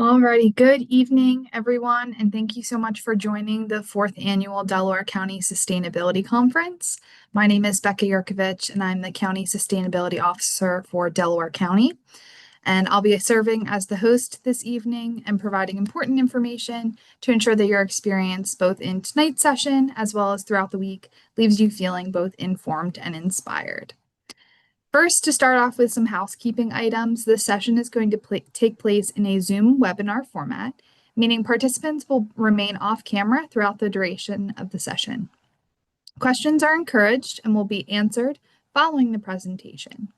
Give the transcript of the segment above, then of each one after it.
Alrighty, good evening, everyone, and thank you so much for joining the fourth annual Delaware County Sustainability Conference. My name is Becca Yurkovich, and I'm the County Sustainability Officer for Delaware County. And I'll be serving as the host this evening and providing important information to ensure that your experience, both in tonight's session as well as throughout the week, leaves you feeling both informed and inspired. First, to start off with some housekeeping items, this session is going to take place in a Zoom webinar format, meaning participants will remain off camera throughout the duration of the session. Questions are encouraged and will be answered following the presentation.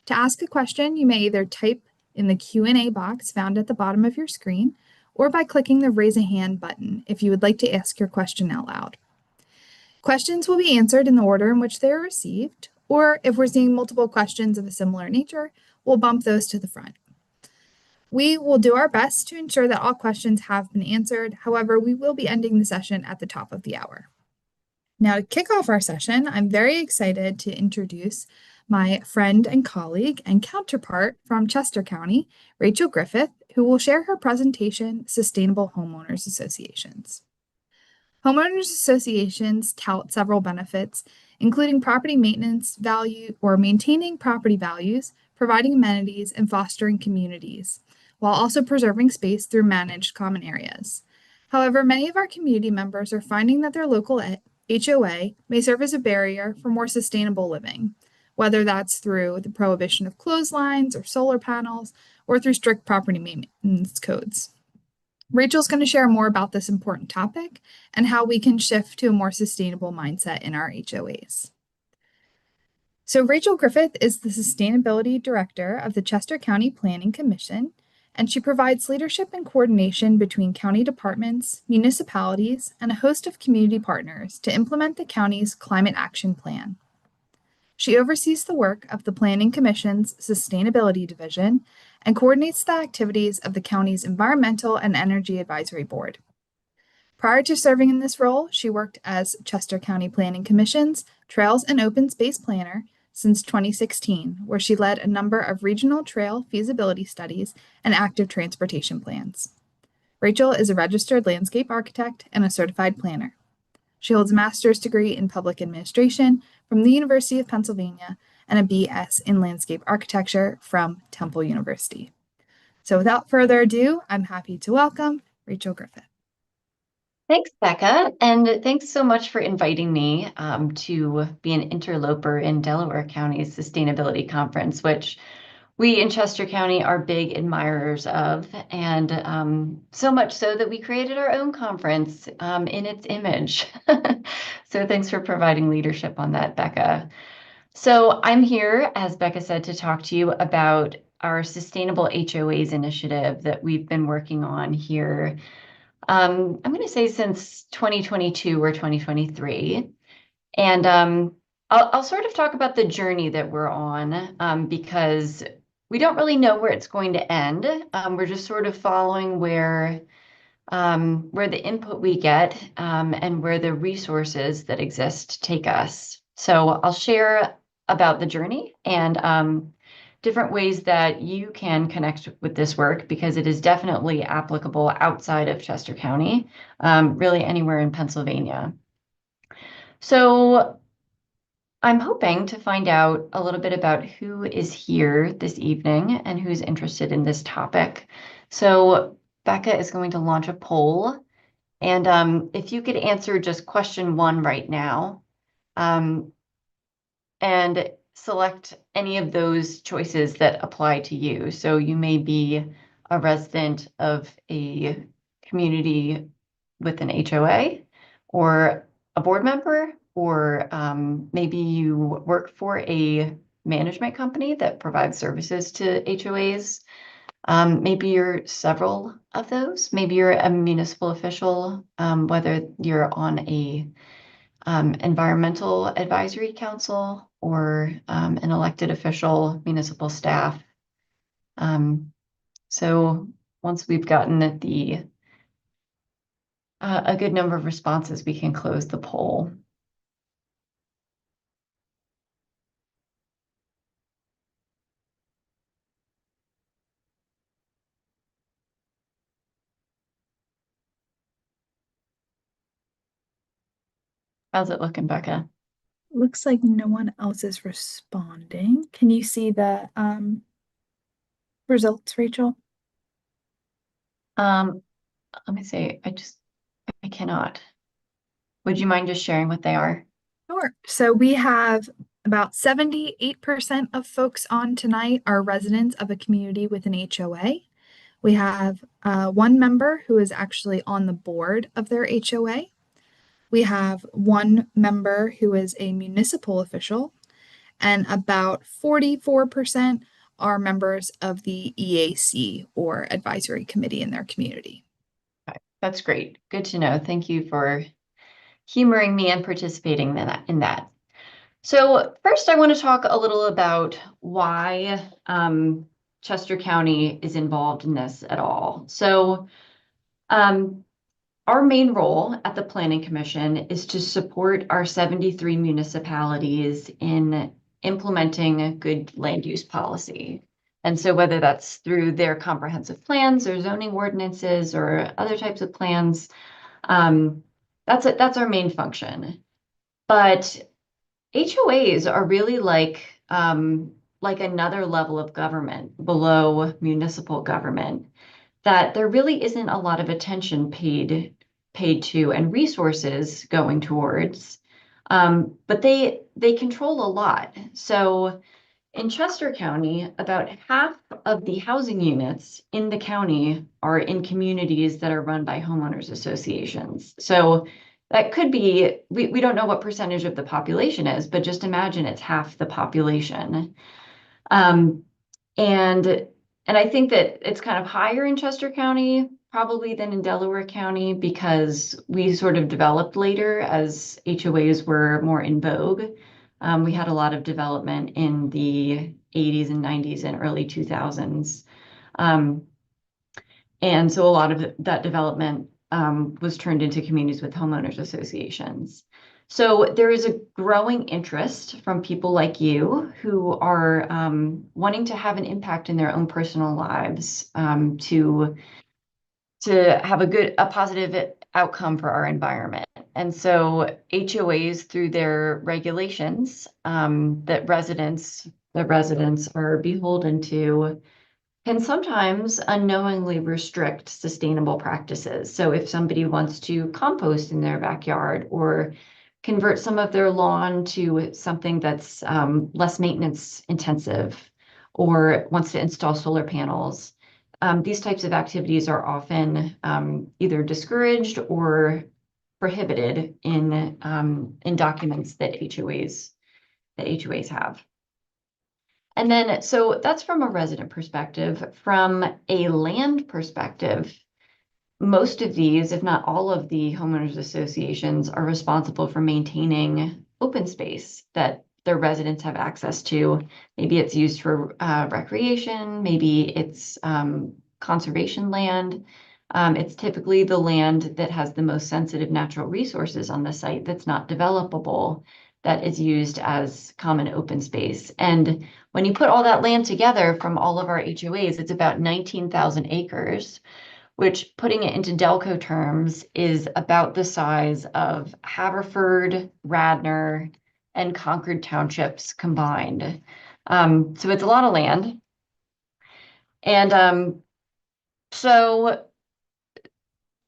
To ask a question, you may either type in the Q&A box found at the bottom of your screen or by clicking the Raise a Hand button if you would like to ask your question out loud. Questions will be answered in the order in which they are received, or if we're seeing multiple questions of a similar nature, we'll bump those to the front. We will do our best to ensure that all questions have been answered. However, we will be ending the session at the top of the hour. Now, to kick off our session, I'm very excited to introduce my friend and colleague and counterpart from Chester County, Rachael Griffith, who will share her presentation, Sustainable Homeowners Associations. Homeowners associations tout several benefits, including property maintenance value or maintaining property values, providing amenities, and fostering communities, while also preserving space through managed common areas. However, many of our community members are finding that their local HOA may serve as a barrier for more sustainable living, whether that's through the prohibition of clotheslines or solar panels, or through strict property maintenance codes. Rachel's going to share more about this important topic and how we can shift to a more sustainable mindset in our HOAs. So Rachael Griffith is the Sustainability Director of the Chester County Planning Commission, and she provides leadership and coordination between county departments, municipalities, and a host of community partners to implement the county's Climate Action Plan. She oversees the work of the Planning Commission's Sustainability Division and coordinates the activities of the county's Environmental and Energy Advisory Board. Prior to serving in this role, she worked as Chester County Planning Commission's Trails and Open Space Planner since 2016, where she led a number of regional trail feasibility studies and active transportation plans. Rachael is a registered landscape architect and a certified planner. She holds a master's degree in public administration from the University of Pennsylvania and a BS in landscape architecture from Temple University. So without further ado, I'm happy to welcome Rachael Griffith. Thanks, Becca, and thanks so much for inviting me to be an interloper in Delaware County's Sustainability Conference, which we in Chester County are big admirers of, and so much so that we created our own conference in its image. So thanks for providing leadership on that, Becca. So I'm here, as Becca said, to talk to you about our Sustainable HOAs initiative that we've been working on here. I'm going to say since 2022 or 2023. And I'll sort of talk about the journey that we're on because we don't really know where it's going to end. We're just sort of following where the input we get and where the resources that exist take us. So I'll share about the journey and different ways that you can connect with this work because it is definitely applicable outside of Chester County, really anywhere in Pennsylvania. So I'm hoping to find out a little bit about who is here this evening and who's interested in this topic. So Becca is going to launch a poll. And if you could answer just question 1 right now, and select any of those choices that apply to you. So you may be a resident of a community with an HOA or a board member, or maybe you work for a management company that provides services to HOAs. Maybe you're several of those. Maybe you're a municipal official, whether you're on a environmental advisory council or an elected official, municipal staff. So once we've gotten a good number of responses, we can close the poll. How's it looking, Becca? Looks like no one else is responding. Can you see the results, Rachel? Um, Let me see. I cannot. Would you mind just sharing what they are? Sure. So we have about 78% of folks on tonight are residents of a community with an HOA. We have one member who is actually on the board of their HOA. We have one member who is a municipal official, and about 44% are members of the EAC or advisory committee in their community. Okay, that's great. Good to know. Thank you for humoring me and participating in that. So first, I want to talk a little about why Chester County is involved in this at all. So um, our main role at the Planning Commission is to support our 73 municipalities in implementing good land use policy. And so whether that's through their comprehensive plans or zoning ordinances or other types of plans, um, that's our main function. But HOAs are really like another level of government below municipal government that there really isn't a lot of attention paid to and resources going towards. But they control a lot. So in Chester County, about half of the housing units in the county are in communities that are run by homeowners associations. So that could be, we don't know what percentage of the population is, but just imagine it's half the population. Um, and and I think that it's kind of higher in Chester County probably than in Delaware County because we sort of developed later as HOAs were more in vogue. We had a lot of development in the 80s and 90s and early 2000s. Um, and so a lot of that development was turned into communities with homeowners associations. So there is a growing interest from people like you who are wanting to have an impact in their own personal lives to have a positive outcome for our environment. And so HOAs, through their regulations that residents are beholden to, can sometimes unknowingly restrict sustainable practices. So if somebody wants to compost in their backyard or convert some of their lawn to something that's less maintenance intensive or wants to install solar panels, these types of activities are often either discouraged or prohibited in documents that HOAs have. And then, so that's from a resident perspective. From a land perspective, most of these, if not all of the homeowners associations, are responsible for maintaining open space that their residents have access to. Maybe it's used for recreation, maybe it's conservation land. It's typically the land that has the most sensitive natural resources on the site that's not developable, that is used as common open space. And when you put all that land together from all of our HOAs, it's about 19,000 acres, which, putting it into Delco terms, is about the size of Haverford, Radnor, and Concord townships combined. So it's a lot of land. And so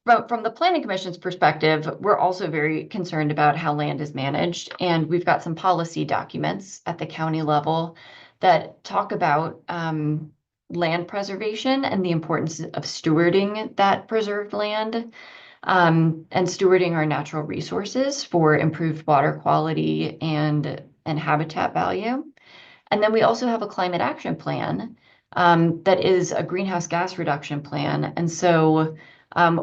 from the Planning Commission's perspective, we're also very concerned about how land is managed. And we've got some policy documents at the county level that talk about land preservation and the importance of stewarding that preserved land, and stewarding our natural resources for improved water quality and habitat value. And then we also have a climate action plan that is a greenhouse gas reduction plan. And so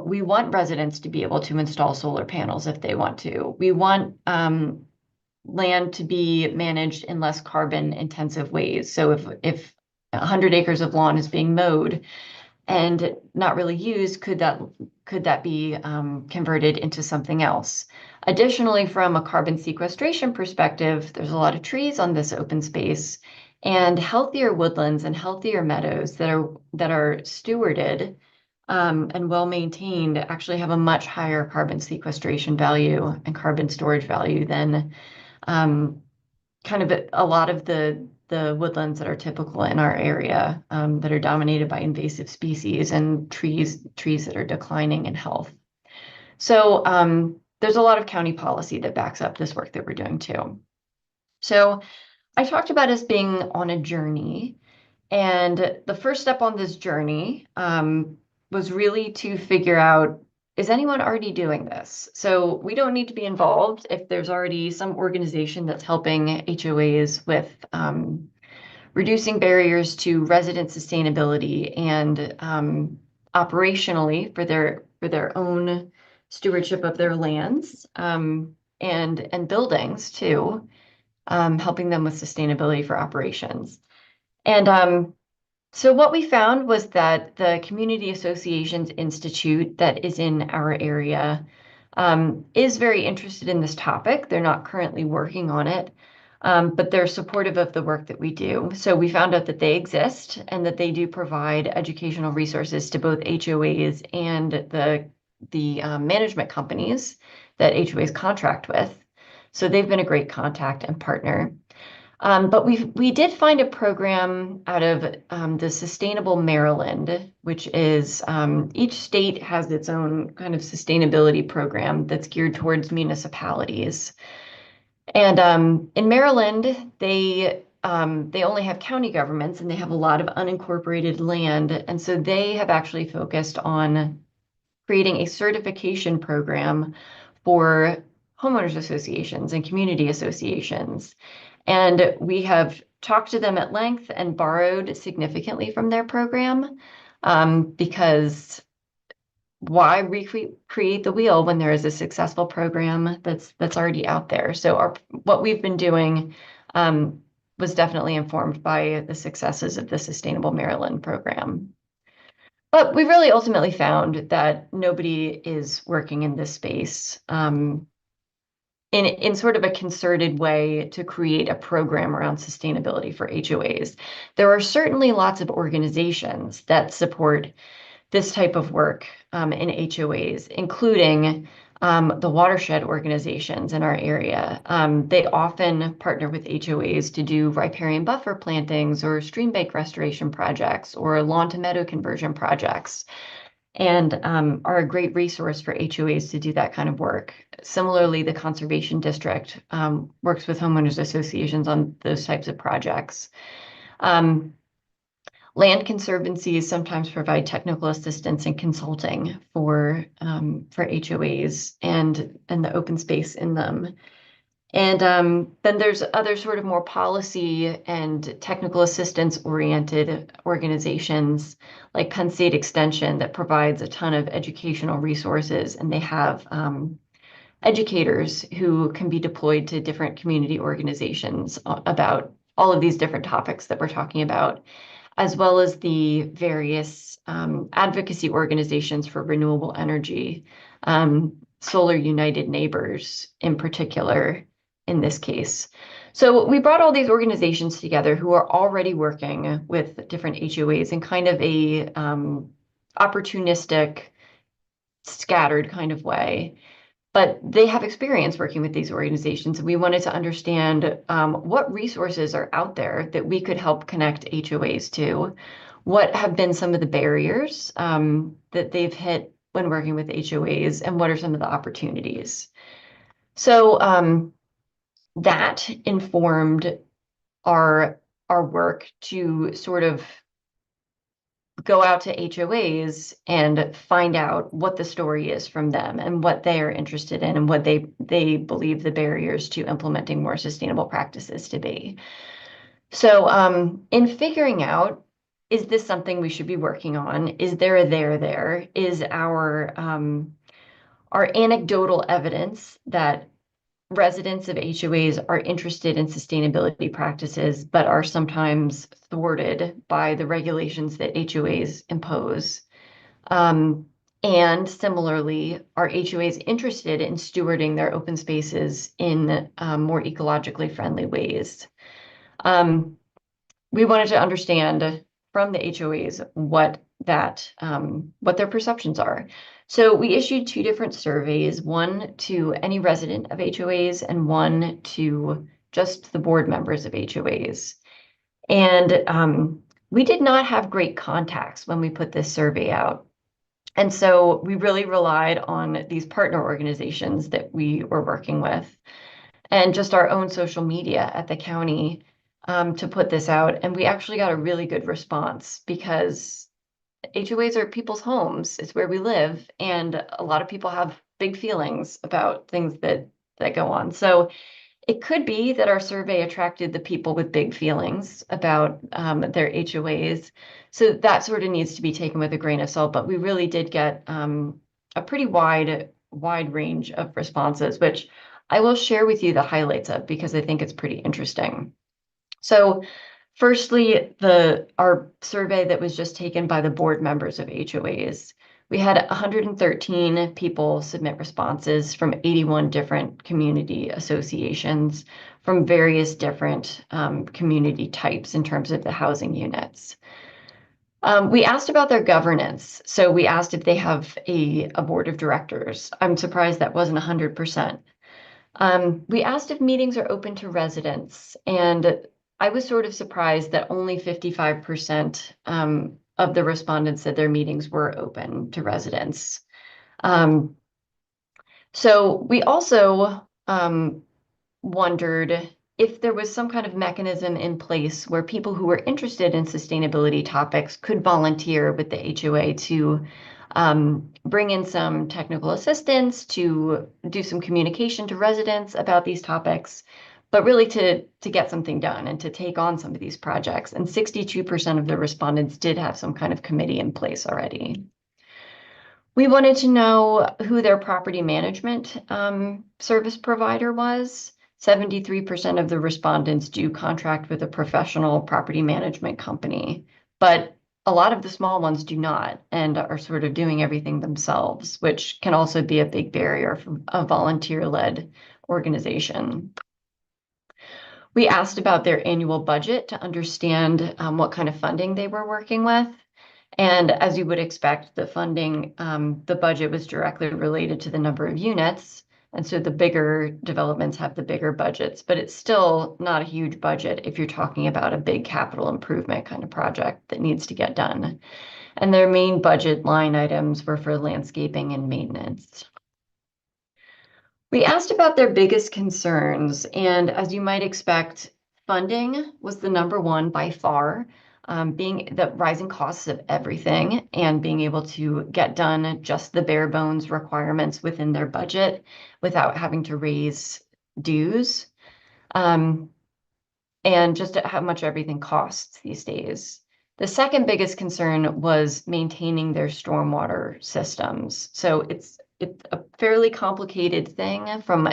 we want residents to be able to install solar panels if they want to. We want land to be managed in less carbon intensive ways. So if 100 acres of lawn is being mowed and not really used, could that be converted into something else? Additionally, from a carbon sequestration perspective, there's a lot of trees on this open space, and healthier woodlands and healthier meadows that are stewarded and well-maintained actually have a much higher carbon sequestration value and carbon storage value than kind of a lot of the woodlands that are typical in our area, that are dominated by invasive species and trees that are declining in health. So there's a lot of county policy that backs up this work that we're doing too. So I talked about us being on a journey, and the first step on this journey was really to figure out, is anyone already doing this? So we don't need to be involved if there's already some organization that's helping HOAs with reducing barriers to resident sustainability and operationally for their own stewardship of their lands, and buildings too, helping them with sustainability for operations. And so what we found was that the Community Associations Institute that is in our area is very interested in this topic. They're not currently working on it, but they're supportive of the work that we do. So we found out that they exist and that they do provide educational resources to both HOAs and the management companies that HOAs contract with. So they've been a great contact and partner. But we did find a program out of the Sustainable Maryland, which is each state has its own kind of sustainability program that's geared towards municipalities. And in Maryland, they only have county governments and they have a lot of unincorporated land. And so they have actually focused on creating a certification program for homeowners associations and community associations. And we have talked to them at length and borrowed significantly from their program, because why recreate the wheel when there is a successful program that's already out there? So what we've been doing was definitely informed by the successes of the Sustainable Maryland program. But we really ultimately found that nobody is working in this space in sort of a concerted way to create a program around sustainability for HOAs. There are certainly lots of organizations that support this type of work in HOAs, including the watershed organizations in our area. They often partner with HOAs to do riparian buffer plantings or stream bank restoration projects or lawn to meadow conversion projects, and are a great resource for HOAs to do that kind of work. Similarly, the Conservation District works with homeowners associations on those types of projects. Land conservancies sometimes provide technical assistance and consulting for HOAs and the open space in them. And then there's other sort of more policy and technical assistance oriented organizations like Penn State Extension that provides a ton of educational resources, and they have educators who can be deployed to different community organizations about all of these different topics that we're talking about, as well as the various advocacy organizations for renewable energy, Solar United Neighbors in particular in this case. So we brought all these organizations together who are already working with different HOAs in kind of a opportunistic, scattered kind of way. But they have experience working with these organizations, and we wanted to understand what resources are out there that we could help connect HOAs to. What have been some of the barriers that they've hit when working with HOAs, and what are some of the opportunities? So that informed our work to sort of go out to HOAs and find out what the story is from them and what they are interested in and what they believe the barriers to implementing more sustainable practices to be. So in figuring out, is this something we should be working on? Is there a there? Is our anecdotal evidence that residents of HOAs are interested in sustainability practices, but are sometimes thwarted by the regulations that HOAs impose? And similarly, are HOAs interested in stewarding their open spaces in more ecologically friendly ways? We wanted to understand from the HOAs what their perceptions are. So we issued 2 different surveys, one to any resident of HOAs and one to just the board members of HOAs. And we did not have great contacts when we put this survey out. And so we really relied on these partner organizations that we were working with and just our own social media at the county to put this out. And we actually got a really good response because HOAs are people's homes. It's where we live. And a lot of people have big feelings about things that go on. So it could be that our survey attracted the people with big feelings about their HOAs. So that sort of needs to be taken with a grain of salt. But we really did get a pretty wide range of responses, which I will share with you the highlights of because I think it's pretty interesting. So firstly, our survey that was just taken by the board members of HOAs. We had 113 people submit responses from 81 different community associations from various different community types in terms of the housing units. We asked about their governance. So we asked if they have a board of directors. I'm surprised that wasn't 100%. We asked if meetings are open to residents, and I was sort of surprised that only 55% of the respondents said their meetings were open to residents. So we also wondered if there was some kind of mechanism in place where people who were interested in sustainability topics could volunteer with the HOA to bring in some technical assistance, to do some communication to residents about these topics, but really to get something done and to take on some of these projects. And 62% of the respondents did have some kind of committee in place already. We wanted to know who their property management service provider was. 73% of the respondents do contract with a professional property management company, but a lot of the small ones do not and are sort of doing everything themselves, which can also be a big barrier for a volunteer-led organization. We asked about their annual budget to understand what kind of funding they were working with. And as you would expect, the funding, the budget was directly related to the number of units. And so the bigger developments have the bigger budgets, but it's still not a huge budget if you're talking about a big capital improvement kind of project that needs to get done. And their main budget line items were for landscaping and maintenance. We asked about their biggest concerns, and as you might expect, funding was the number one by far. Being the rising costs of everything and being able to get done just the bare bones requirements within their budget without having to raise dues, and just how much everything costs these days. The second biggest concern was maintaining their stormwater systems. So it's a fairly complicated thing from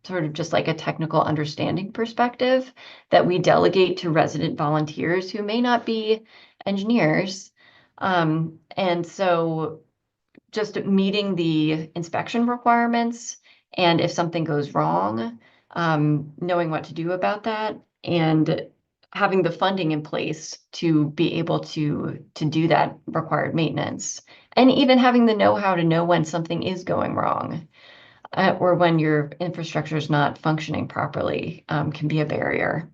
sort of just like a technical understanding perspective that we delegate to resident volunteers who may not be engineers. And so just meeting the inspection requirements, and if something goes wrong, knowing what to do about that, and having the funding in place to be able to do that required maintenance, and even having the know-how to know when something is going wrong. Or when your infrastructure is not functioning properly, can be a barrier.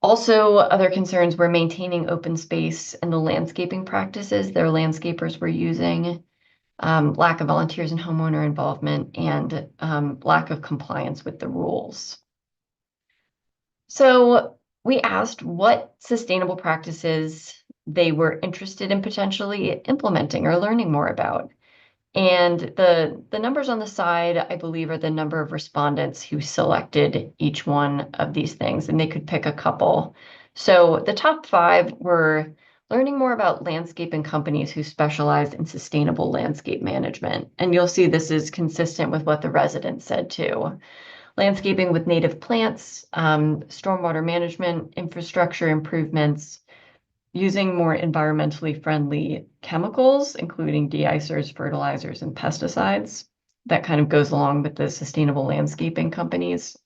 Also, other concerns were maintaining open space and the landscaping practices their landscapers were using, lack of volunteers and homeowner involvement, and lack of compliance with the rules. So we asked what sustainable practices they were interested in potentially implementing or learning more about. And the numbers on the side, I believe, are the number of respondents who selected each one of these things, and they could pick a couple. So the top 5 were learning more about landscaping companies who specialize in sustainable landscape management. And you'll see this is consistent with what the residents said too. Landscaping with native plants, stormwater management, infrastructure improvements, using more environmentally friendly chemicals, including de-icers, fertilizers, and pesticides. That kind of goes along with the sustainable landscaping companies.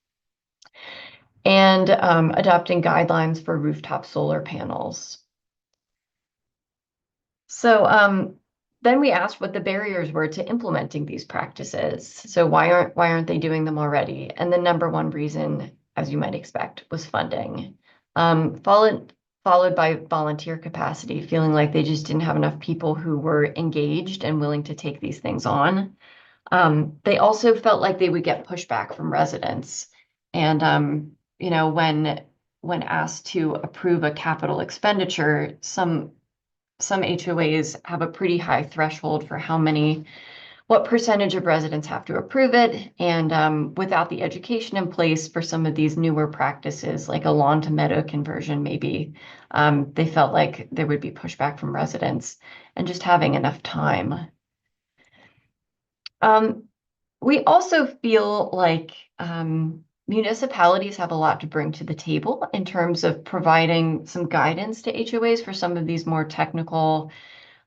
and adopting guidelines for rooftop solar panels. So then we asked what the barriers were to implementing these practices. So why aren't they doing them already? And the number one reason, as you might expect, was funding. Followed by volunteer capacity, feeling like they just didn't have enough people who were engaged and willing to take these things on. They also felt like they would get pushback from residents. And when asked to approve a capital expenditure, some HOAs have a pretty high threshold for what percentage of residents have to approve it. And without the education in place for some of these newer practices, like a lawn to meadow conversion, maybe they felt like there would be pushback from residents and just having enough time. We also feel like municipalities have a lot to bring to the table in terms of providing some guidance to HOAs for some of these more technical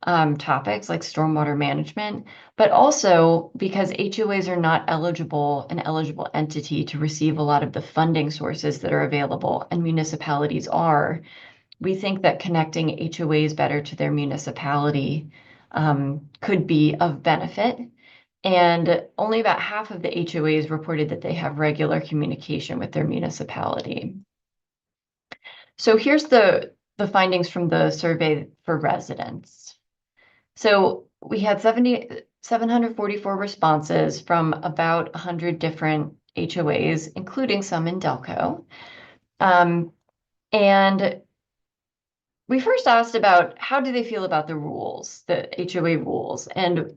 topics like stormwater management, but also because HOAs are not an eligible entity to receive a lot of the funding sources that are available, and municipalities are. We think that connecting HOAs better to their municipality could be of benefit. And only about half of the HOAs reported that they have regular communication with their municipality. So here's the findings from the survey for residents. So we had 744 responses from about 100 different HOAs, including some in Delco. And we first asked about how do they feel about the rules, the HOA rules. And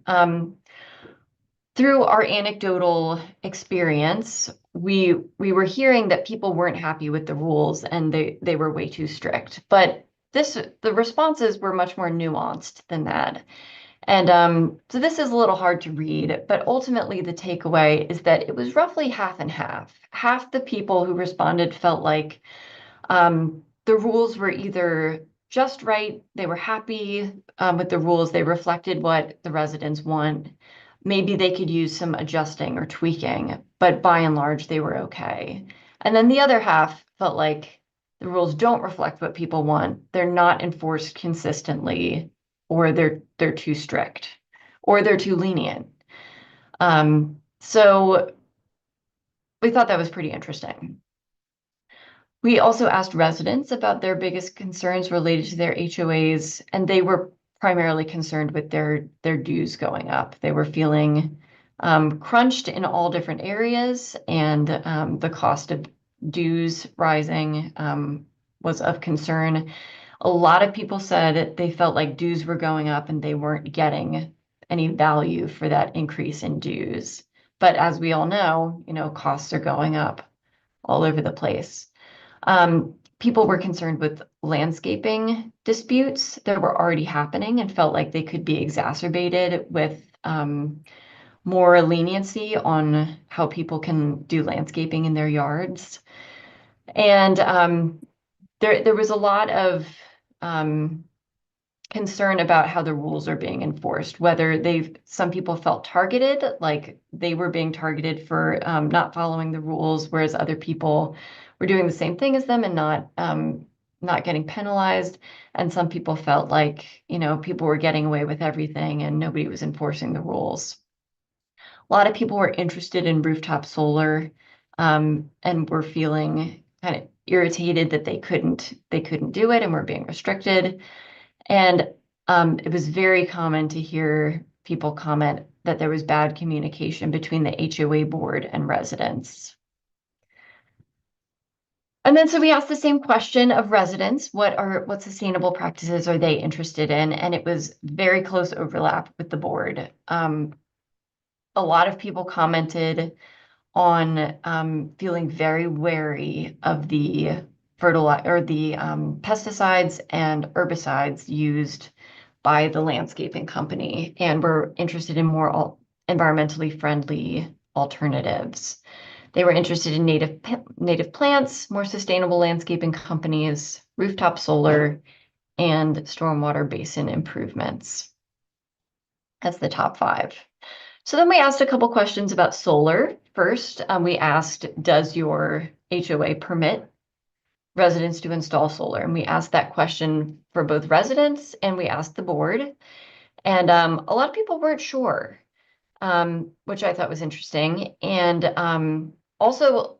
through our anecdotal experience, we were hearing that people weren't happy with the rules and they were way too strict. But the responses were much more nuanced than that. And so this is a little hard to read, but ultimately the takeaway is that it was roughly half and half. Half the people who responded felt like the rules were either just right, they were happy with the rules, they reflected what the residents want. Maybe they could use some adjusting or tweaking, but by and large, they were okay. And then the other half felt like the rules don't reflect what people want. They're not enforced consistently, or they're too strict, or they're too lenient. So we thought that was pretty interesting. We also asked residents about their biggest concerns related to their HOAs, and they were primarily concerned with their dues going up. They were feeling crunched in all different areas, and the cost of dues rising was of concern. A lot of people said they felt like dues were going up and they weren't getting any value for that increase in dues. But as we all know, costs are going up all over the place. People were concerned with landscaping disputes that were already happening and felt like they could be exacerbated with more leniency on how people can do landscaping in their yards. And there was a lot of concern about how the rules are being enforced, whether some people felt targeted, like they were being targeted for not following the rules, whereas other people were doing the same thing as them and not getting penalized. And some people felt like, people were getting away with everything and nobody was enforcing the rules. A lot of people were interested in rooftop solar and were feeling kind of irritated that they couldn't do it and were being restricted. And it was very common to hear people comment that there was bad communication between the HOA board and residents. And then so we asked the same question of residents, what sustainable practices are they interested in? And it was very close overlap with the board. A lot of people commented on feeling very wary of the pesticides and herbicides used by the landscaping company, and were interested in more environmentally friendly alternatives. They were interested in native plants, more sustainable landscaping companies, rooftop solar, and stormwater basin improvements. That's the top 5. So then we asked a couple questions about solar. First, we asked, does your HOA permit residents to install solar? And we asked that question for both residents and we asked the board. And a lot of people weren't sure, which I thought was interesting. And also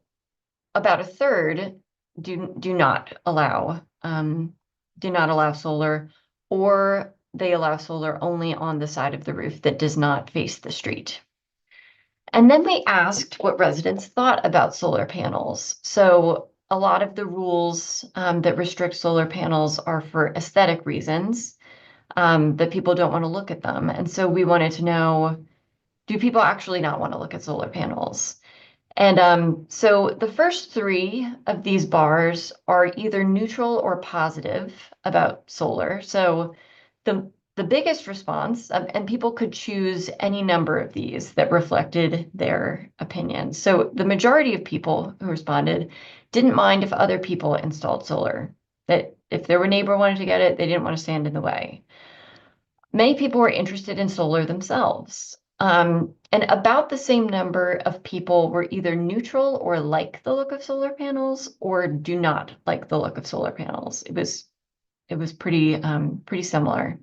about a third do not allow solar, or they allow solar only on the side of the roof that does not face the street. And then we asked what residents thought about solar panels. So a lot of the rules that restrict solar panels are for aesthetic reasons, that people don't want to look at them. And so we wanted to know, do people actually not want to look at solar panels? And so the first three of these bars are either neutral or positive about solar. So the biggest response, and people could choose any number of these that reflected their opinions. So the majority of people who responded didn't mind if other people installed solar, that if their neighbor wanted to get it, they didn't want to stand in the way. Many people were interested in solar themselves. And about the same number of people were either neutral or like the look of solar panels or do not like the look of solar panels. It was pretty similar.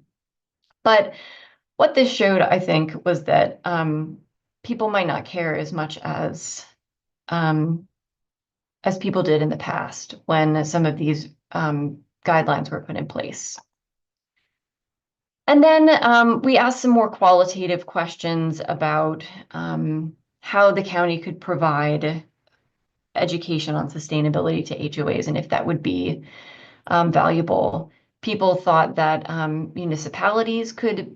But what this showed, I think, was that people might not care as much as people did in the past when some of these guidelines were put in place. And then we asked some more qualitative questions about how the county could provide education on sustainability to HOAs and if that would be valuable. People thought that municipalities could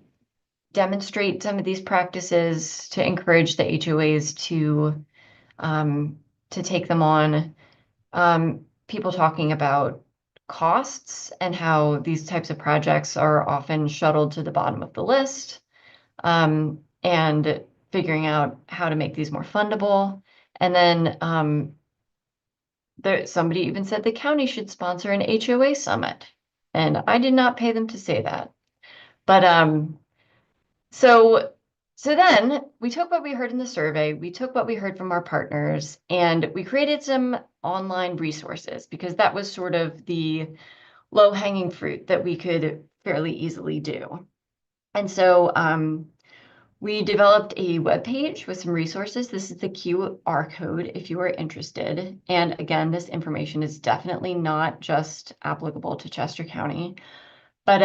demonstrate some of these practices to encourage the HOAs to take them on. People talking about costs and how these types of projects are often shuttled to the bottom of the list, and figuring out how to make these more fundable. And then somebody even said the county should sponsor an HOA summit. And I did not pay them to say that. But so then we took what we heard in the survey, we took what we heard from our partners, and we created some online resources because that was sort of the low-hanging fruit that we could fairly easily do. And so we developed a web page with some resources. This is the QR code if you are interested. And again, this information is definitely not just applicable to Chester County, but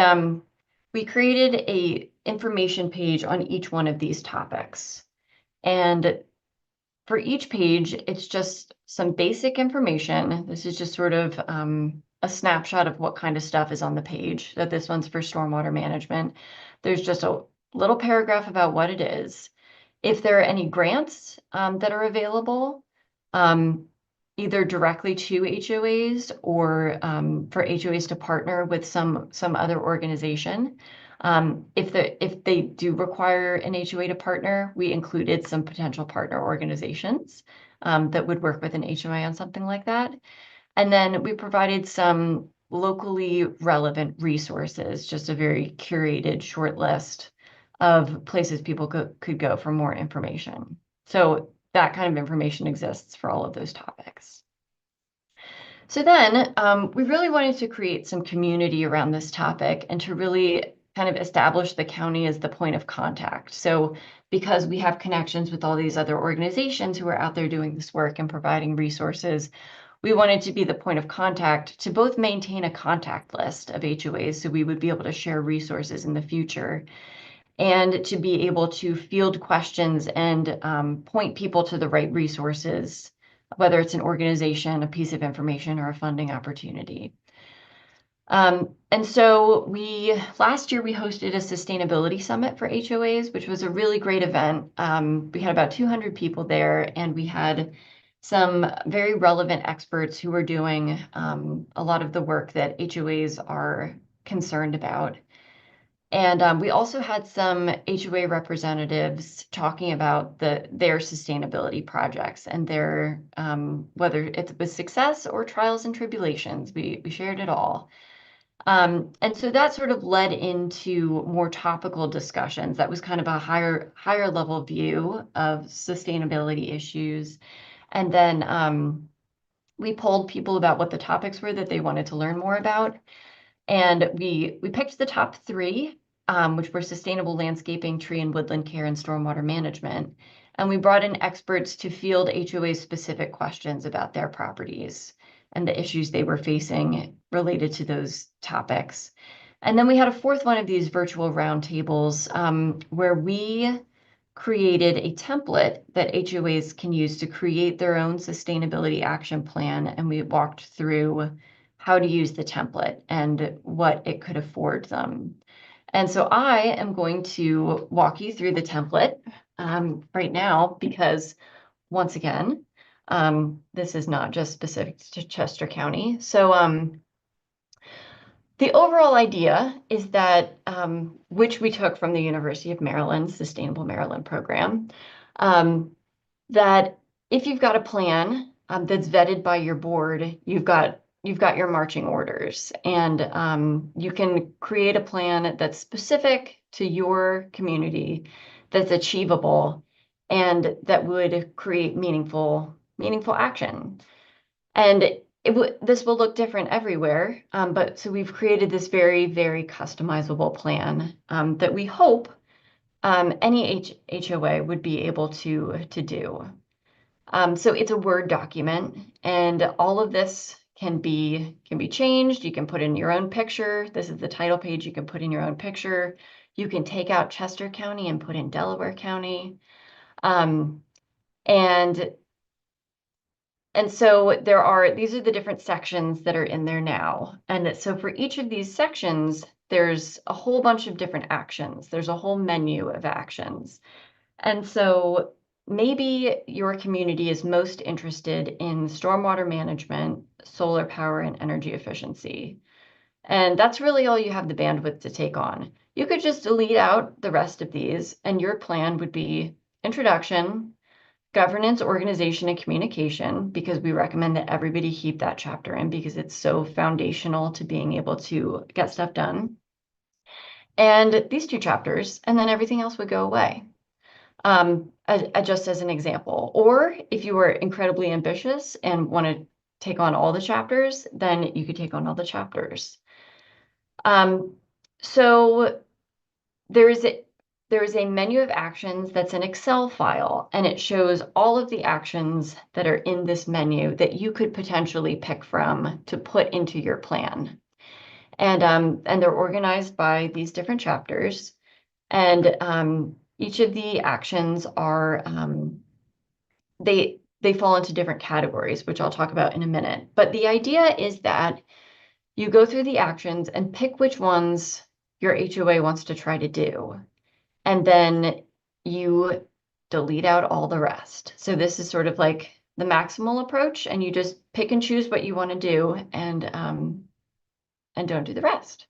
we created a information page on each one of these topics. And for each page, it's just some basic information. This is just sort of a snapshot of what kind of stuff is on the page. That this one's for stormwater management. There's just a little paragraph about what it is. If there are any grants that are available, either directly to HOAs or for HOAs to partner with some other organization. If they do require an HOA to partner, we included some potential partner organizations that would work with an HOA on something like that. And then we provided some locally relevant resources, just a very curated short list of places people could go for more information. So that kind of information exists for all of those topics. So then we really wanted to create some community around this topic and to really kind of establish the county as the point of contact. So because we have connections with all these other organizations who are out there doing this work and providing resources, we wanted to be the point of contact to both maintain a contact list of HOAs so we would be able to share resources in the future, and to be able to field questions and point people to the right resources, whether it's an organization, a piece of information, or a funding opportunity. And so last year we hosted a sustainability summit for HOAs, which was a really great event. We had about 200 people there, and we had some very relevant experts who were doing a lot of the work that HOAs are concerned about. And we also had some HOA representatives talking about their sustainability projects and their whether it was success or trials and tribulations. We shared it all. And so that sort of led into more topical discussions. That was kind of a higher level view of sustainability issues. And then we polled people about what the topics were that they wanted to learn more about. And we picked the top three, which were sustainable landscaping, tree and woodland care, and stormwater management. And we brought in experts to field HOA specific questions about their properties and the issues they were facing related to those topics. And then we had a fourth one of these virtual roundtables where we created a template that HOAs can use to create their own sustainability action plan. And we walked through how to use the template and what it could afford them. And so I am going to walk you through the template right now, because once again, this is not just specific to Chester County. So the overall idea is that, which we took from the University of Maryland Sustainable Maryland program, that if you've got a plan that's vetted by your board, you've got your marching orders, and you can create a plan that's specific to your community, that's achievable, and that would create meaningful action. And this will look different everywhere, but so we've created this very, very customizable plan that we hope any HOA would be able to do. So it's a Word document, and all of this can be changed. You can put in your own picture. This is the title page. You can put in your own picture. You can take out Chester County and put in Delaware County. And so these are the different sections that are in there now. And so for each of these sections, there's a whole bunch of different actions. There's a whole menu of actions. And so maybe your community is most interested in stormwater management, solar power, and energy efficiency. And that's really all you have the bandwidth to take on. You could just delete out the rest of these, and your plan would be introduction, governance, organization, and communication, because we recommend that everybody keep that chapter in because it's so foundational to being able to get stuff done. And these two chapters, and then everything else would go away. Just as an example. Or if you were incredibly ambitious and want to take on all the chapters, then you could take on all the chapters. So there is a menu of actions that's an Excel file, and it shows all of the actions that are in this menu that you could potentially pick from to put into your plan. And they're organized by these different chapters. And each of the actions are, they fall into different categories, which I'll talk about in a minute. But the idea is that you go through the actions and pick which ones your HOA wants to try to do. And then you delete out all the rest. So this is sort of like the maximal approach, and you just pick and choose what you want to do and don't do the rest.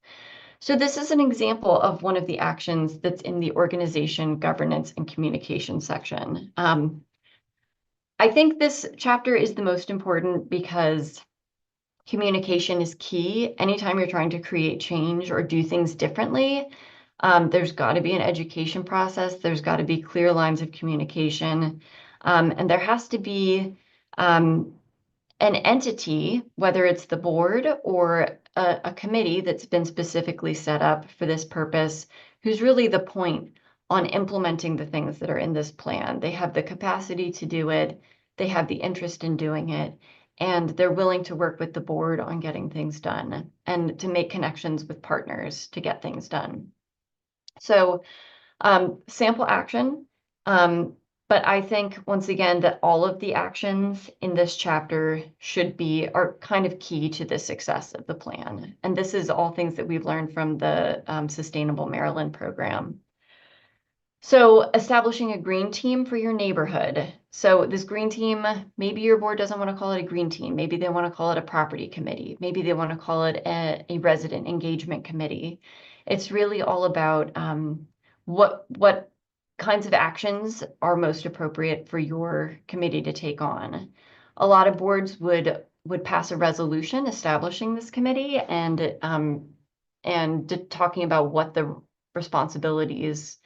So this is an example of one of the actions that's in the organization, governance, and communication section. I think this chapter is the most important because communication is key. Anytime you're trying to create change or do things differently, there's got to be an education process. There's got to be clear lines of communication. And there has to be an entity, whether it's the board or a committee that's been specifically set up for this purpose, who's really the point on implementing the things that are in this plan. They have the capacity to do it. They have the interest in doing it. And they're willing to work with the board on getting things done and to make connections with partners to get things done. So sample action, but I think once again that all of the actions in this chapter are kind of key to the success of the plan. And this is all things that we've learned from the Sustainable Maryland program. So establishing a green team for your neighborhood. So this green team, maybe your board doesn't want to call it a green team. Maybe they want to call it a property committee. Maybe they want to call it a resident engagement committee. It's really all about what kinds of actions are most appropriate for your committee to take on. A lot of boards would pass a resolution establishing this committee and talking about what the responsibilities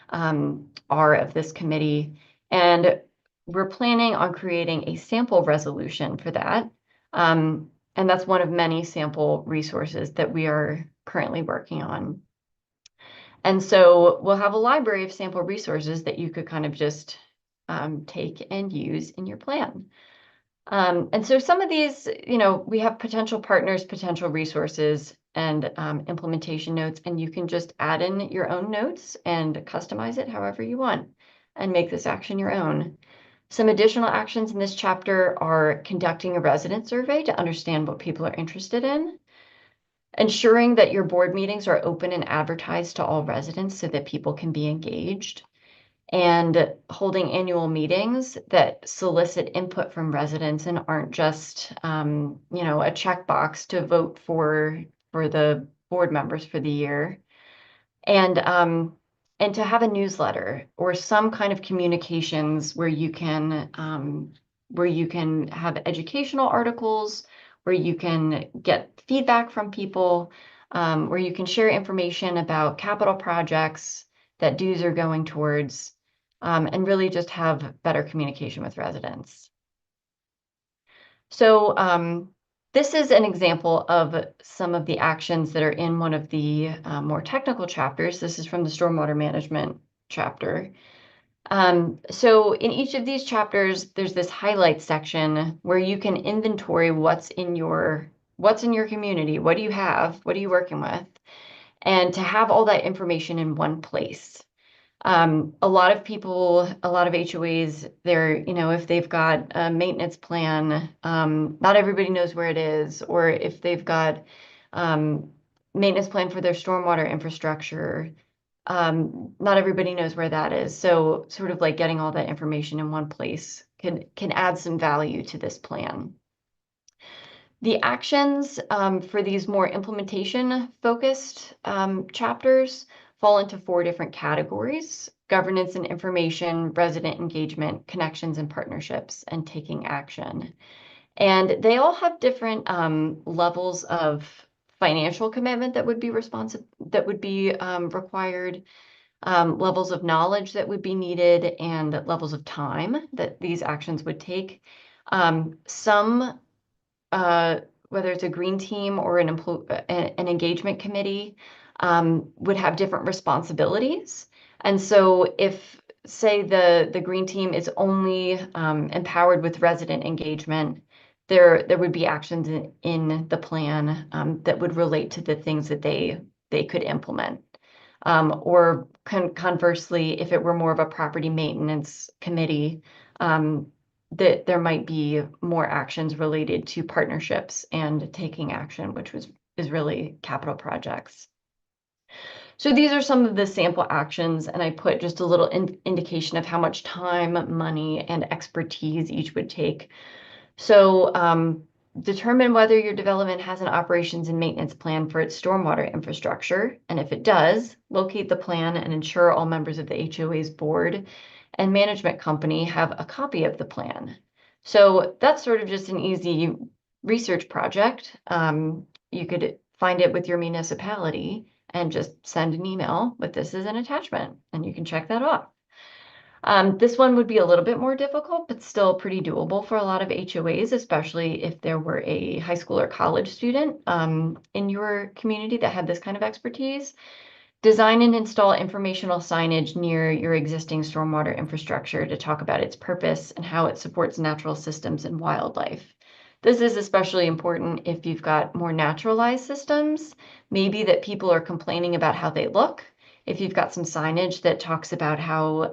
are of this committee. And we're planning on creating a sample resolution for that And that's one of many sample resources that we are currently working on. And so we'll have a library of sample resources that you could kind of just take and use in your plan. And so some of these, we have potential partners, potential resources, and implementation notes, and you can just add in your own notes and customize it however you want and make this action your own. Some additional actions in this chapter are conducting a resident survey to understand what people are interested in, ensuring that your board meetings are open and advertised to all residents so that people can be engaged, and holding annual meetings that solicit input from residents and aren't just, a checkbox to vote for the board members for the year. And to have a newsletter or some kind of communications where you can have educational articles, where you can get feedback from people, where you can share information about capital projects that dues are going towards, and really just have better communication with residents. So this is an example of some of the actions that are in one of the more technical chapters. This is from the stormwater management chapter. So in each of these chapters, there's this highlight section where you can inventory what's in your community. What do you have? What are you working with? And to have all that information in one place. A lot of people, a lot of HOAs, if they've got a maintenance plan, not everybody knows where it is, or if they've got maintenance plan for their stormwater infrastructure, not everybody knows where that is. So sort of like getting all that information in one place can add some value to this plan. The actions for these more implementation-focused chapters fall into 4 different categories: governance and information, resident engagement, connections and partnerships, and taking action. And they all have different levels of financial commitment that would be required, levels of knowledge that would be needed, and levels of time that these actions would take. Some whether it's a green team or an engagement committee, would have different responsibilities. And so if, say, the green team is only empowered with resident engagement, there would be actions in the plan that would relate to the things that they could implement. Or conversely, if it were more of a property maintenance committee, that there might be more actions related to partnerships and taking action, which is really capital projects. So these are some of the sample actions, and I put just a little indication of how much time, money, and expertise each would take. So determine whether your development has an operations and maintenance plan for its stormwater infrastructure, and if it does, locate the plan and ensure all members of the HOA's board and management company have a copy of the plan. So that's sort of just an easy research project. You could find it with your municipality and just send an email with this as an attachment, and you can check that off. This one would be a little bit more difficult, but still pretty doable for a lot of HOAs, especially if there were a high school or college student in your community that had this kind of expertise. Design and install informational signage near your existing stormwater infrastructure to talk about its purpose and how it supports natural systems and wildlife. This is especially important if you've got more naturalized systems, maybe that people are complaining about how they look. If you've got some signage that talks about how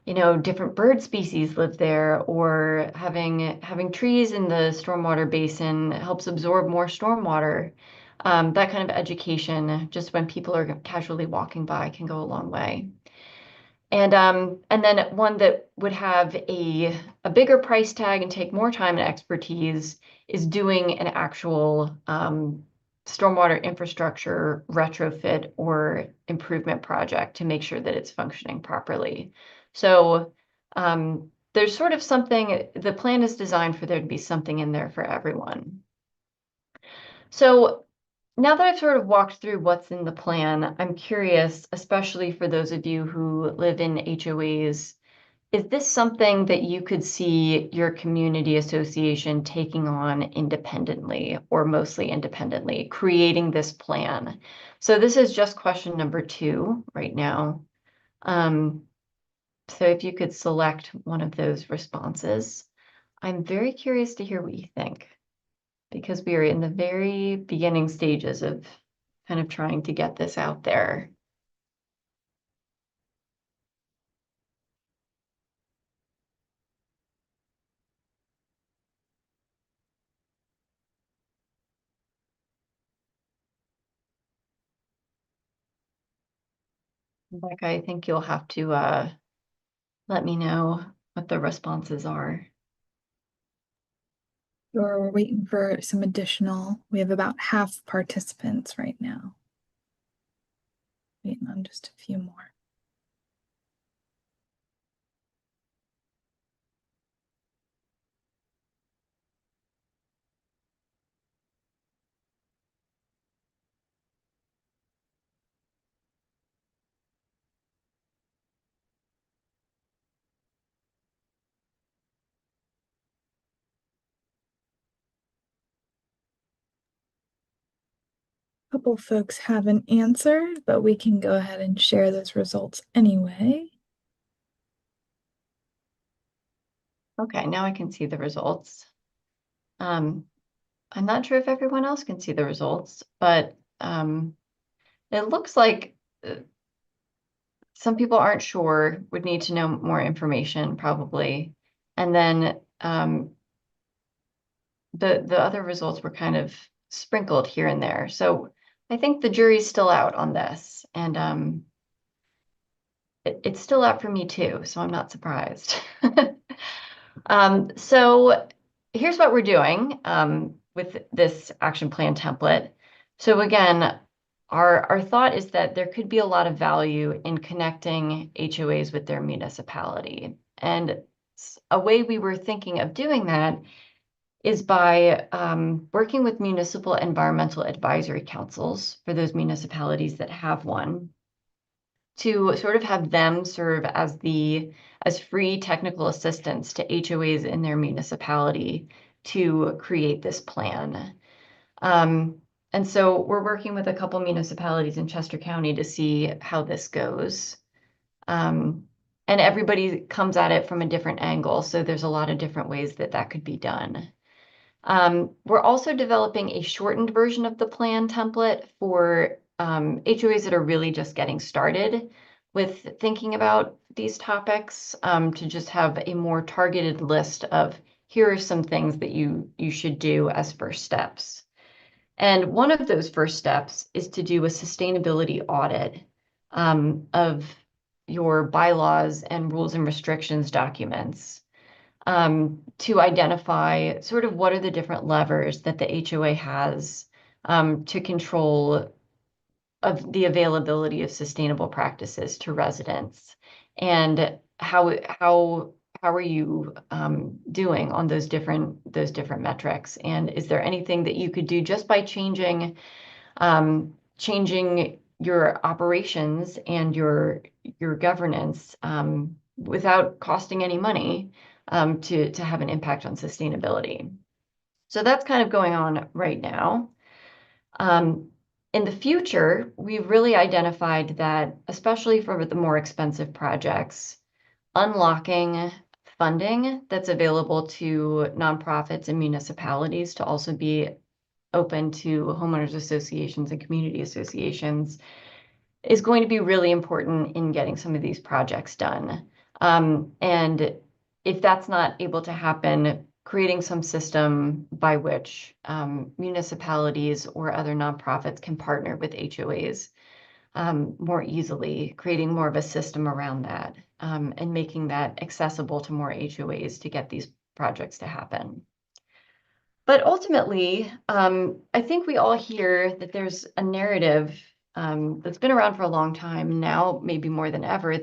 different bird species live there, or having trees in the stormwater basin helps absorb more stormwater. That kind of education, just when people are casually walking by, can go a long way. And then one that would have a bigger price tag and take more time and expertise is doing an actual stormwater infrastructure retrofit or improvement project to make sure that it's functioning properly. So there's sort of something, the plan is designed for there to be something in there for everyone. So now that I've sort of walked through what's in the plan, I'm curious, especially for those of you who live in HOAs Is this something that you could see your community association taking on independently or mostly independently, creating this plan? So this is just question number 2 right now. So if you could select one of those responses, I'm very curious to hear what you think, because we are in the very beginning stages of kind of trying to get this out there. Like, I think you'll have to let me know what the responses are. We're waiting for some additional. We have about half participants right now. Waiting on just a few more. A couple folks haven't answered, but we can go ahead and share those results anyway. Okay, now I can see the results. I'm not sure if everyone else can see the results, but it looks like some people aren't sure, would need to know more information probably. And then the other results were kind of sprinkled here and there. So I think the jury's still out on this, and it's still out for me too, so I'm not surprised. So here's what we're doing with this action plan template. So again, our thought is that there could be a lot of value in connecting HOAs with their municipality. And a way we were thinking of doing that is by working with municipal environmental advisory councils for those municipalities that have one, to sort of have them serve as free technical assistance to HOAs in their municipality to create this plan. And so we're working with a couple municipalities in Chester County to see how this goes. And everybody comes at it from a different angle, so there's a lot of different ways that that could be done. We're also developing a shortened version of the plan template for HOAs that are really just getting started with thinking about these topics, to just have a more targeted list of here are some things that you should do as first steps. And one of those first steps is to do a sustainability audit of your bylaws and rules and restrictions documents, to identify sort of what are the different levers that the HOA has to control of the availability of sustainable practices to residents, and how are you doing on those different metrics, and is there anything that you could do just by changing your operations and your governance without costing any money to have an impact on sustainability. So that's kind of going on right now. In the future, we've really identified that, especially for the more expensive projects, unlocking funding that's available to nonprofits and municipalities to also be open to homeowners associations and community associations is going to be really important in getting some of these projects done. And if that's not able to happen, creating some system by which municipalities or other nonprofits can partner with HOAs more easily, creating more of a system around that, and making that accessible to more HOAs to get these projects to happen. But ultimately, I think we all hear that there's a narrative that's been around for a long time now, maybe more than ever,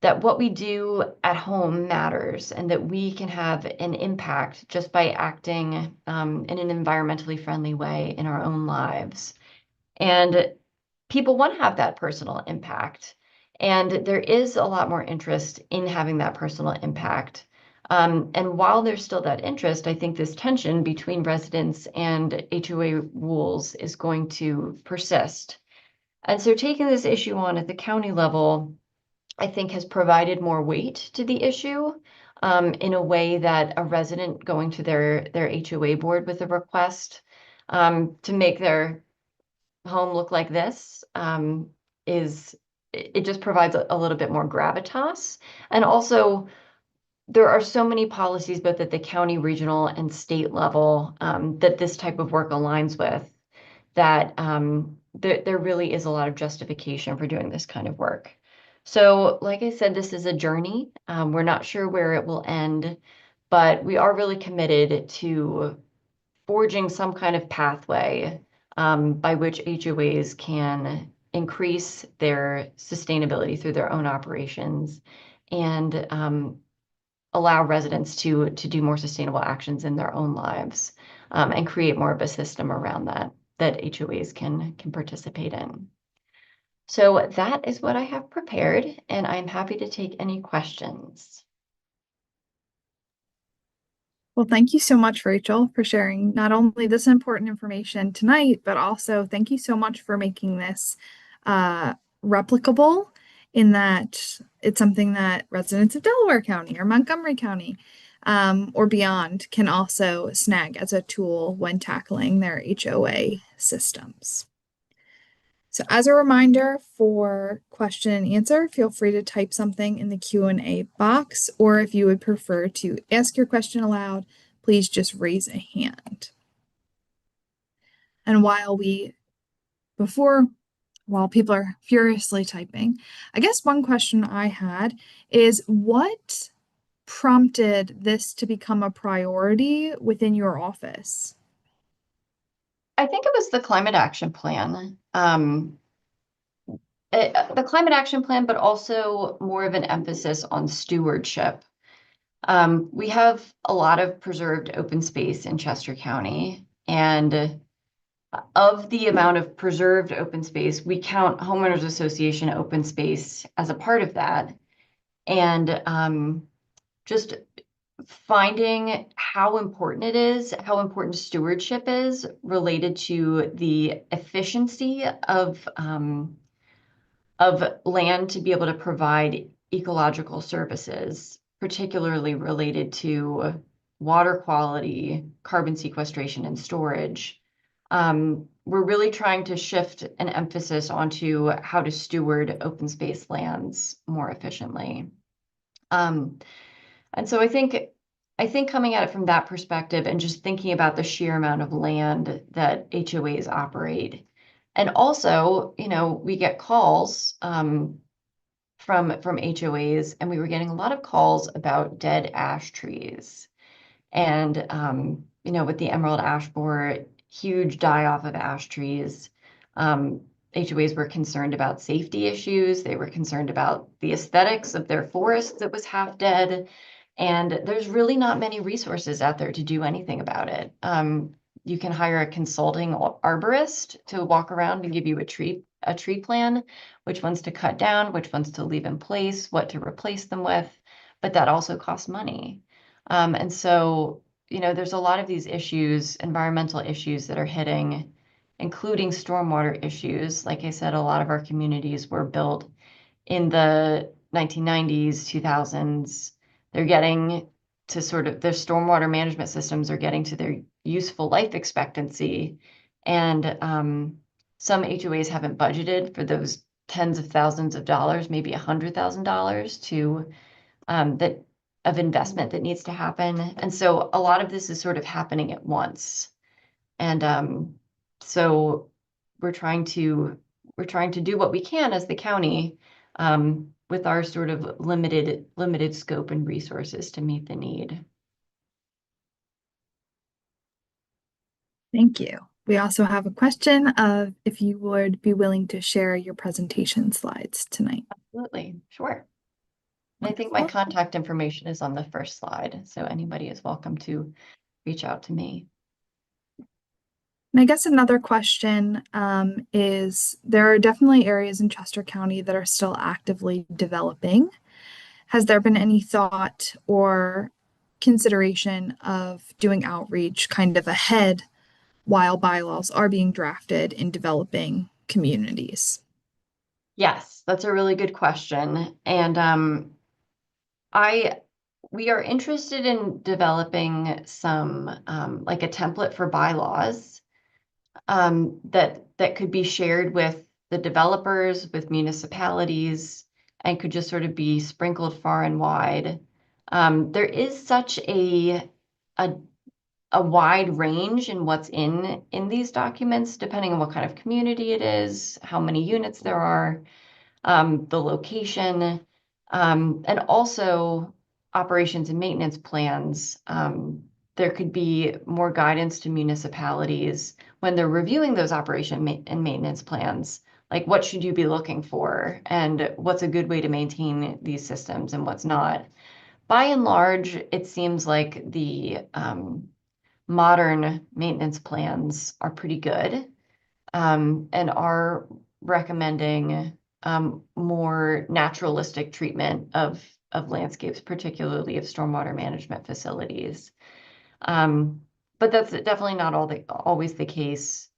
that what we do at home matters, and that we can have an impact just by acting in an environmentally friendly way in our own lives. And people want to have that personal impact. And there is a lot more interest in having that personal impact. And while there's still that interest, I think this tension between residents and HOA rules is going to persist. And so taking this issue on at the county level, I think has provided more weight to the issue in a way that a resident going to their HOA board with a request to make their home look like this is it just provides a little bit more gravitas. And also, there are so many policies, both at the county, regional, and state level, that this type of work aligns with, that there really is a lot of justification for doing this kind of work. So, like I said, this is a journey. We're not sure where it will end, but we are really committed to forging some kind of pathway by which HOAs can increase their sustainability through their own operations and allow residents to do more sustainable actions in their own lives and create more of a system around that HOAs can participate in. So that is what I have prepared, and I'm happy to take any questions. Well, thank you so much, Rachel, for sharing not only this important information tonight, but also thank you so much for making this replicable in that it's something that residents of Delaware County or Montgomery County or beyond can also snag as a tool when tackling their HOA systems. So as a reminder for question and answer, feel free to type something in the Q&A box, or if you would prefer to ask your question aloud, please just raise a hand. And while people are furiously typing, I guess one question I had is what prompted this to become a priority within your office? I think it was the climate action plan. The climate action plan, but also more of an emphasis on stewardship. We have a lot of preserved open space in Chester County, and of the amount of preserved open space, we count Homeowners Association open space as a part of that. And just finding how important it is, how important stewardship is related to the efficiency of land to be able to provide ecological services, particularly related to water quality, carbon sequestration, and storage. We're really trying to shift an emphasis onto how to steward open space lands more efficiently. And so I think coming at it from that perspective and just thinking about the sheer amount of land that HOAs operate. And also, we get calls from HOAs, and we were getting a lot of calls about dead ash trees. And with the emerald ash borer, huge die-off of ash trees, HOAs were concerned about safety issues. They were concerned about the aesthetics of their forest that was half dead. And there's really not many resources out there to do anything about it. You can hire a consulting arborist to walk around and give you a tree plan, which ones to cut down, which ones to leave in place, what to replace them with, but that also costs money. And so, there's a lot of these issues, environmental issues that are hitting, including stormwater issues. Like I said, a lot of our communities were built in the 1990s, 2000s. They're getting to their stormwater management systems are getting to their useful life expectancy. And some HOAs haven't budgeted for those tens of thousands of dollars, maybe $100,000 to that of investment that needs to happen. And so a lot of this is sort of happening at once. And so we're trying to do what we can as the county with our sort of limited scope and resources to meet the need. Thank you. We also have a question of if you would be willing to share your presentation slides tonight. Absolutely, sure. And I think my contact information is on the first slide, so anybody is welcome to reach out to me. And I guess another question is there are definitely areas in Chester County that are still actively developing. Has there been any thought or consideration of doing outreach kind of ahead while bylaws are being drafted in developing communities? Yes, that's a really good question. And I we are interested in developing some like a template for bylaws that could be shared with the developers, with municipalities, and could just sort of be sprinkled far and wide. There is such a a wide range in what's in these documents, depending on what kind of community it is, how many units there are, the location, and also operations and maintenance plans. There could be more guidance to municipalities when they're reviewing those and maintenance plans. Like, what should you be looking for, and what's a good way to maintain these systems and what's not? By and large, it seems like the modern maintenance plans are pretty good, and are recommending more naturalistic treatment of landscapes, particularly of stormwater management facilities. Um, but that's definitely not always the case.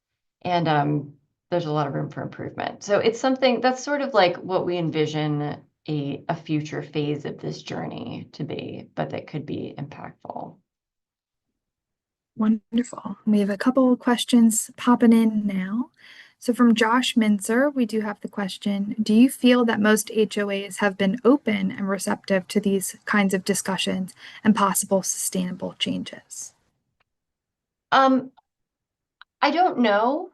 And there's a lot of room for improvement. So it's something that's sort of like what we envision a future phase of this journey to be, but that could be impactful. Wonderful. We have a couple of questions popping in now. So from Josh Minzer, we do have the question, do you feel that most HOAs have been open and receptive to these kinds of discussions and possible sustainable changes? Um, I don't know,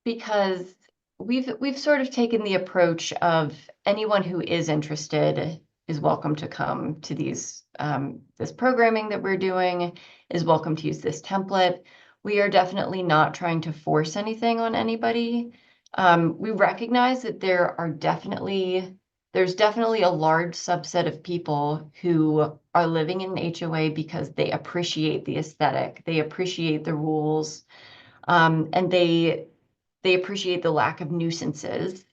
because we've sort of taken the approach of anyone who is interested is welcome to come to these this programming that we're doing, is welcome to use this template. We are definitely not trying to force anything on anybody. We recognize that there's definitely a large subset of people who are living in an HOA because they appreciate the aesthetic, they appreciate the rules, and they appreciate the lack of nuisances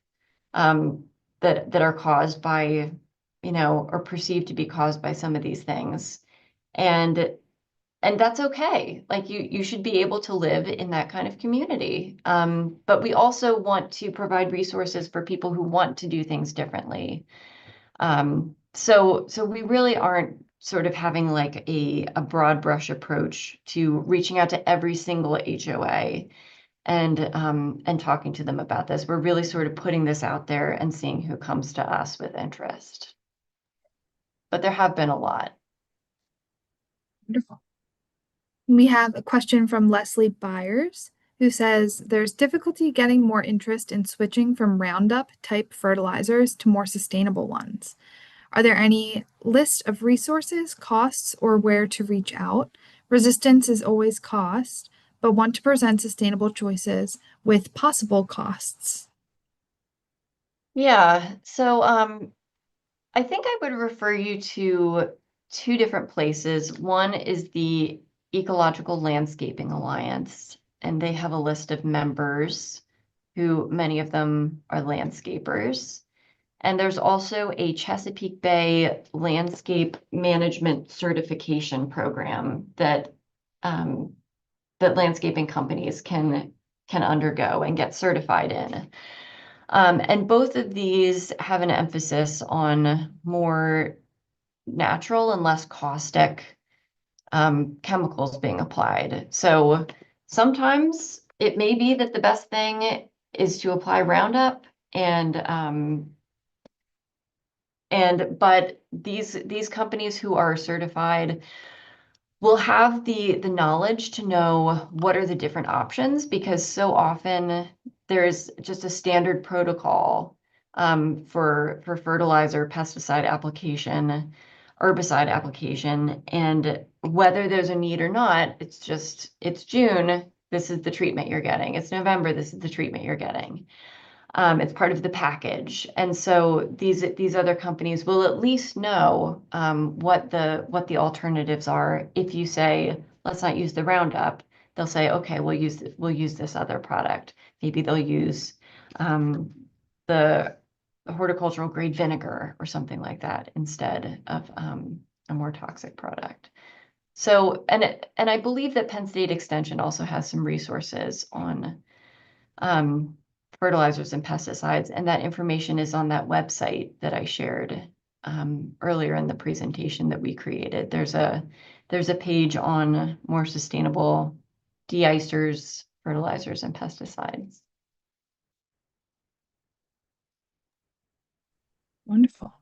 that are caused by, or perceived to be caused by some of these things. And and that's okay. Like, you should be able to live in that kind of community. But we also want to provide resources for people who want to do things differently. So we really aren't sort of having like a broad brush approach to reaching out to every single HOA and talking to them about this. We're really sort of putting this out there and seeing who comes to us with interest. But there have been a lot. Wonderful. We have a question from Leslie Byers, who says there's difficulty getting more interest in switching from Roundup type fertilizers to more sustainable ones. Are there any list of resources, costs, or where to reach out? Resistance is always cost, but want to present sustainable choices with possible costs. Yeah, so I think I would refer you to two different places. One is the Ecological Landscaping Alliance, and they have a list of members who many of them are landscapers. And there's also a Chesapeake Bay Landscape Management Certification Program that landscaping companies can undergo and get certified in. And both of these have an emphasis on more natural and less caustic chemicals being applied. So sometimes it may be that the best thing is to apply Roundup, but these companies who are certified will have the knowledge to know what are the different options, because so often there's just a standard protocol for fertilizer, pesticide application, herbicide application, and whether there's a need or not, it's June, this is the treatment you're getting. It's November, this is the treatment you're getting. It's part of the package. And so these other companies will at least know what the alternatives are. If you say, let's not use the Roundup, they'll say, okay, we'll use this other product. Maybe they'll use the horticultural grade vinegar or something like that instead of a more toxic product. So, and I believe that Penn State Extension also has some resources on fertilizers and pesticides, and that information is on that website that I shared earlier in the presentation that we created. There's a page on more sustainable de-icers, fertilizers, and pesticides. Wonderful.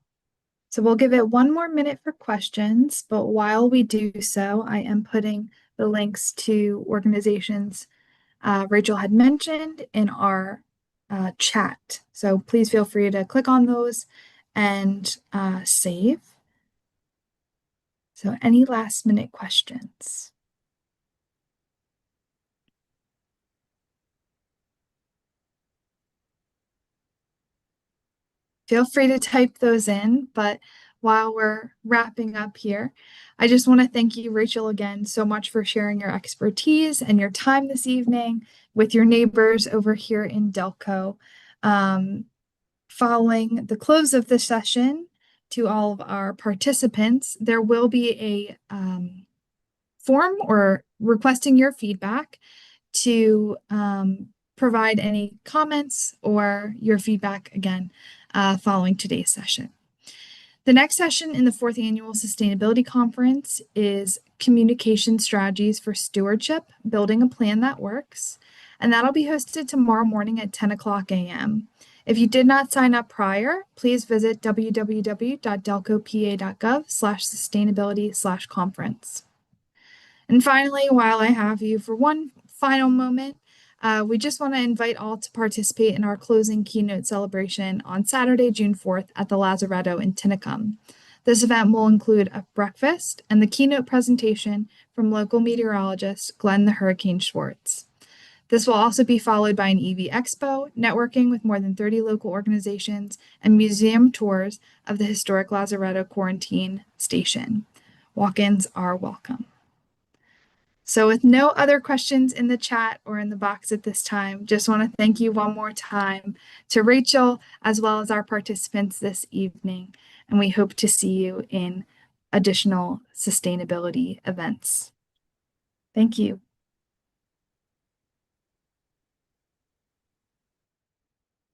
So we'll give it one more minute for questions, but while we do so, I am putting the links to organizations Rachael had mentioned in our chat. So please feel free to click on those and save. So any last minute questions? Feel free to type those in, but while we're wrapping up here, I just want to thank you, Rachael, again so much for sharing your expertise and your time this evening with your neighbors over here in Delco. Following the close of the session, to all of our participants, there will be a form or requesting your feedback to provide any comments or your feedback again following today's session. The next session in the 4th Annual Sustainability Conference is Communication Strategies for Stewardship, Building a Plan That Works, and that'll be hosted tomorrow morning at 10 o'clock a.m. If you did not sign up prior, please visit www.delcopa.gov/sustainability/conference. And finally, while I have you for one final moment, we just want to invite all to participate in our closing keynote celebration on Saturday, June 4th at the Lazaretto in Tinicum. This event will include a breakfast and the keynote presentation from local meteorologist Glenn the Hurricane Schwartz. This will also be followed by an EV Expo, networking with more than 30 local organizations, and museum tours of the historic Lazaretto Quarantine Station. Walk-ins are welcome. So with no other questions in the chat or in the box at this time, just want to thank you one more time to Rachael as well as our participants this evening. And we hope to see you in additional sustainability events. Thank you.